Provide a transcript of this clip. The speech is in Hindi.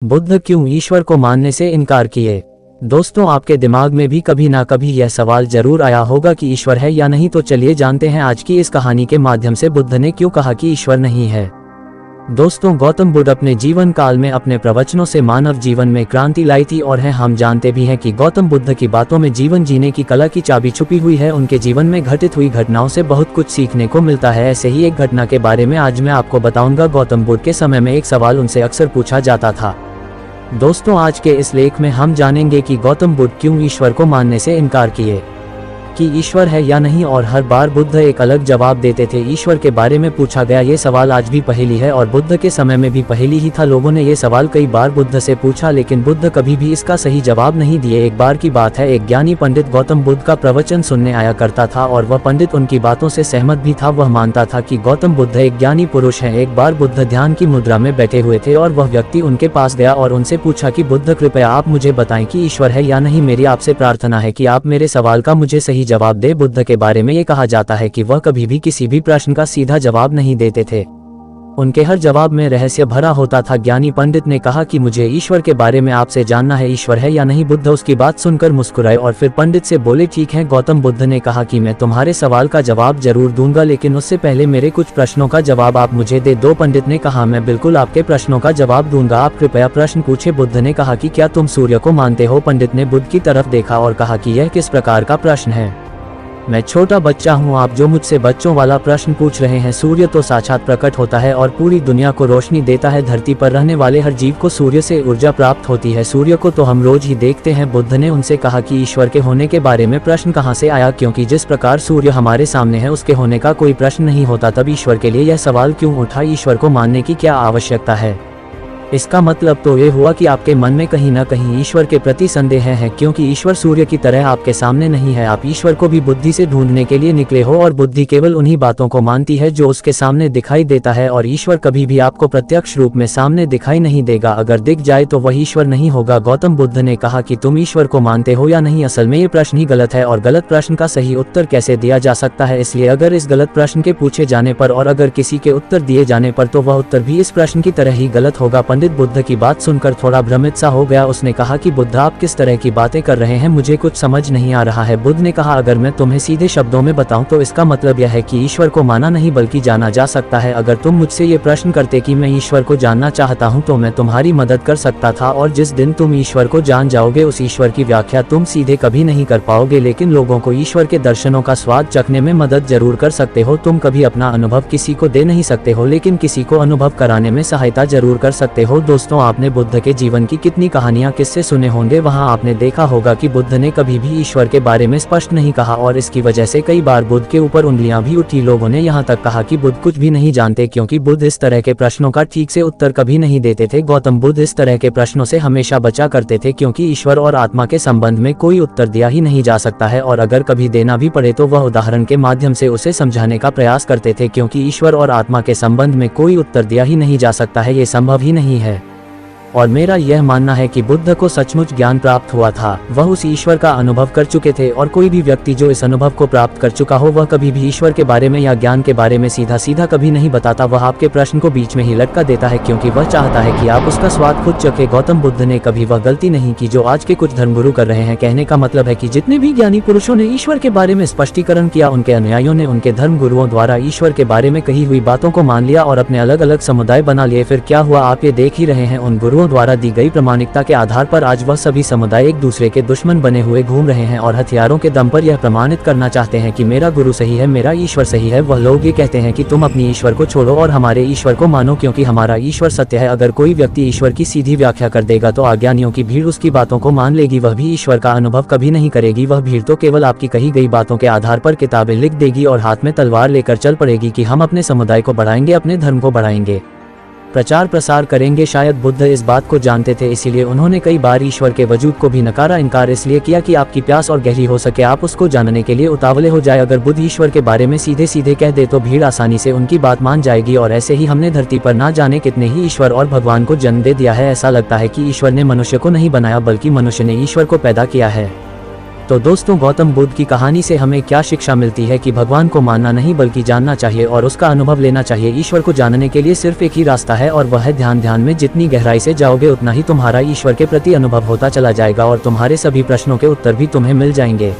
बुद्ध क्यों ईश्वर को मानने से इनकार किए। दोस्तों, आपके दिमाग में भी कभी ना कभी यह सवाल जरूर आया होगा कि ईश्वर है या नहीं। तो चलिए जानते हैं आज की इस कहानी के माध्यम से बुद्ध ने क्यों कहा कि ईश्वर नहीं है। दोस्तों, गौतम बुद्ध अपने जीवन काल में अपने प्रवचनों से मानव जीवन में क्रांति लाई थी और हम जानते भी हैं कि गौतम बुद्ध की बातों में जीवन जीने की कला की चाबी छुपी हुई है। उनके जीवन में घटित हुई घटनाओं से बहुत कुछ सीखने को मिलता है। ऐसे ही एक घटना के बारे में आज मैं आपको बताऊंगा। गौतम बुद्ध के समय में एक सवाल उनसे अक्सर पूछा जाता था। दोस्तों, आज के इस लेख में हम जानेंगे कि गौतम बुद्ध क्यों ईश्वर को मानने से इनकार किए, कि ईश्वर है या नहीं, और हर बार बुद्ध एक अलग जवाब देते थे। ईश्वर के बारे में पूछा गया ये सवाल आज भी पहेली है और बुद्ध के समय में भी पहेली ही था। लोगों ने ये सवाल कई बार बुद्ध से पूछा, लेकिन बुद्ध कभी भी इसका सही जवाब नहीं दिए। एक बार की बात है, एक ज्ञानी पंडित गौतम बुद्ध का प्रवचन सुनने आया करता था और वह पंडित उनकी बातों से सहमत भी था। वह मानता था कि गौतम बुद्ध एक ज्ञानी पुरुष हैं। एक बार बुद्ध ध्यान की मुद्रा में बैठे हुए थे और वह व्यक्ति उनके पास गया और उनसे पूछा कि बुद्ध, कृपया आप मुझे बताएं कि ईश्वर है या नहीं। मेरी आपसे प्रार्थना है कि आप मेरे सवाल का मुझे सही जवाब दे। बुद्ध के बारे में ये कहा जाता है कि वह कभी भी किसी भी प्रश्न का सीधा जवाब नहीं देते थे। उनके हर जवाब में रहस्य भरा होता था। ज्ञानी पंडित ने कहा कि मुझे ईश्वर के बारे में आपसे जानना है, ईश्वर है या नहीं। बुद्ध उसकी बात सुनकर मुस्कुराए और फिर पंडित से बोले, ठीक है। गौतम बुद्ध ने कहा कि मैं तुम्हारे सवाल का जवाब जरूर दूंगा, लेकिन उससे पहले मेरे कुछ प्रश्नों का जवाब आप मुझे दे दो। पंडित ने कहा, मैं बिल्कुल आपके प्रश्नों का जवाब दूंगा, आप कृपया प्रश्न पूछे। बुद्ध ने कहा कि क्या तुम सूर्य को मानते हो। पंडित ने बुद्ध की तरफ देखा और कहा कि यह किस प्रकार का प्रश्न है। मैं छोटा बच्चा हूँ, आप जो मुझसे बच्चों वाला प्रश्न पूछ रहे हैं। सूर्य तो साक्षात प्रकट होता है और पूरी दुनिया को रोशनी देता है। धरती पर रहने वाले हर जीव को सूर्य से ऊर्जा प्राप्त होती है। सूर्य को तो हम रोज ही देखते हैं। बुद्ध ने उनसे कहा कि ईश्वर के होने के बारे में प्रश्न कहाँ से आया, क्योंकि जिस प्रकार सूर्य हमारे सामने है उसके होने का कोई प्रश्न नहीं होता। तब ईश्वर के लिए यह सवाल क्यों उठा, ईश्वर को मानने की क्या आवश्यकता है। इसका मतलब तो ये हुआ कि आपके मन में कहीं ना कहीं ईश्वर के प्रति संदेह है, क्योंकि ईश्वर सूर्य की तरह आपके सामने नहीं है। आप ईश्वर को भी बुद्धि से ढूंढने के लिए निकले हो और बुद्धि केवल उन्हीं बातों को मानती है जो उसके सामने दिखाई देता है, और ईश्वर कभी भी आपको प्रत्यक्ष रूप में सामने दिखाई नहीं देगा। अगर दिख जाए तो वह ईश्वर नहीं होगा। गौतम बुद्ध ने कहा कि तुम ईश्वर को मानते हो या नहीं। असल में ये प्रश्न ही गलत है और गलत प्रश्न का सही उत्तर कैसे दिया जा सकता है। इसलिए अगर इस गलत प्रश्न के पूछे जाने पर और अगर किसी के उत्तर दिए जाने पर तो वह उत्तर भी इस प्रश्न की तरह ही गलत होगा। पंडित बुद्ध की बात सुनकर थोड़ा भ्रमित सा हो गया। उसने कहा कि बुद्ध, आप किस तरह की बातें कर रहे हैं, मुझे कुछ समझ नहीं आ रहा है। बुद्ध ने कहा, अगर मैं तुम्हें सीधे शब्दों में बताऊं तो इसका मतलब यह है कि ईश्वर को माना नहीं बल्कि जाना जा सकता है। अगर तुम मुझसे ये प्रश्न करते कि मैं ईश्वर को जानना चाहता हूं तो मैं तुम्हारी मदद कर सकता था, और जिस दिन तुम ईश्वर को जान जाओगे उस ईश्वर की व्याख्या तुम सीधे कभी नहीं कर पाओगे। लेकिन लोगों को ईश्वर के दर्शनों का स्वाद चखने में मदद जरूर कर सकते हो। तुम कभी अपना अनुभव किसी को दे नहीं सकते हो, लेकिन किसी को अनुभव कराने में सहायता जरूर कर सकते हो। दोस्तों, आपने बुद्ध के जीवन की कितनी कहानियां किससे सुने होंगे। वहां आपने देखा होगा कि बुद्ध ने कभी भी ईश्वर के बारे में स्पष्ट नहीं कहा और इसकी वजह से कई बार बुद्ध के ऊपर उंगलियां भी उठी। लोगों ने यहाँ तक कहा कि बुद्ध कुछ भी नहीं जानते, क्योंकि बुद्ध इस तरह के प्रश्नों का ठीक से उत्तर कभी नहीं देते थे। गौतम बुद्ध इस तरह के प्रश्नों से हमेशा बचा करते थे, क्योंकि ईश्वर और आत्मा के संबंध में कोई उत्तर दिया ही नहीं जा सकता है, और अगर कभी देना भी पड़े तो वह उदाहरण के माध्यम से उसे समझाने का प्रयास करते थे, क्योंकि ईश्वर और आत्मा के संबंध में कोई उत्तर दिया ही नहीं जा सकता है, ये संभव ही नहीं है। और मेरा यह मानना है कि बुद्ध को सचमुच ज्ञान प्राप्त हुआ था। वह उस ईश्वर का अनुभव कर चुके थे, और कोई भी व्यक्ति जो इस अनुभव को प्राप्त कर चुका हो वह कभी भी ईश्वर के बारे में या ज्ञान के बारे में सीधा सीधा कभी नहीं बताता। वह आपके प्रश्न को बीच में ही लटका देता है, क्योंकि वह चाहता है कि आप उसका स्वाद खुद चखे। गौतम बुद्ध ने कभी वह गलती नहीं की जो आज के कुछ धर्मगुरु कर रहे हैं। कहने का मतलब है कि जितने भी ज्ञानी पुरुषों ने ईश्वर के बारे में स्पष्टीकरण किया, उनके अनुयायियों ने उनके धर्मगुरुओं द्वारा ईश्वर के बारे में कही हुई बातों को मान लिया और अपने अलग अलग समुदाय बना लिए। फिर क्या हुआ, आप ये देख ही रहे हैं। उन गुरुओं द्वारा दी गई प्रामाणिकता के आधार पर आज वह सभी समुदाय एक दूसरे के दुश्मन बने हुए घूम रहे हैं और हथियारों के दम पर यह प्रमाणित करना चाहते हैं कि मेरा गुरु सही है, मेरा ईश्वर सही है। वह लोग ये कहते हैं कि तुम अपनी ईश्वर को छोड़ो और हमारे ईश्वर को मानो, क्योंकि हमारा ईश्वर सत्य है। अगर कोई व्यक्ति ईश्वर की सीधी व्याख्या कर देगा तो अज्ञानियों की भीड़ उसकी बातों को मान लेगी। वह भी ईश्वर का अनुभव कभी नहीं करेगी। वह भीड़ तो केवल आपकी कही गई बातों के आधार पर किताबें लिख देगी और हाथ में तलवार लेकर चल पड़ेगी कि हम अपने समुदाय को बढ़ाएंगे, अपने धर्म को बढ़ाएंगे, प्रचार प्रसार करेंगे। शायद बुद्ध इस बात को जानते थे, इसीलिए उन्होंने कई बार ईश्वर के वजूद को भी नकारा। इनकार इसलिए किया कि आपकी प्यास और गहरी हो सके, आप उसको जानने के लिए उतावले हो जाए। अगर बुद्ध ईश्वर के बारे में सीधे सीधे कह दे तो भीड़ आसानी से उनकी बात मान जाएगी। और ऐसे ही हमने धरती पर ना जाने कितने ही ईश्वर और भगवान को जन्म दे दिया है। ऐसा लगता है कि ईश्वर ने मनुष्य को नहीं बनाया बल्कि मनुष्य ने ईश्वर को पैदा किया है। तो दोस्तों, गौतम बुद्ध की कहानी से हमें क्या शिक्षा मिलती है कि भगवान को मानना नहीं बल्कि जानना चाहिए और उसका अनुभव लेना चाहिए। ईश्वर को जानने के लिए सिर्फ एक ही रास्ता है और वह है ध्यान। ध्यान में जितनी गहराई से जाओगे उतना ही तुम्हारा ईश्वर के प्रति अनुभव होता चला जाएगा और तुम्हारे सभी प्रश्नों के उत्तर भी तुम्हें मिल जाएंगे।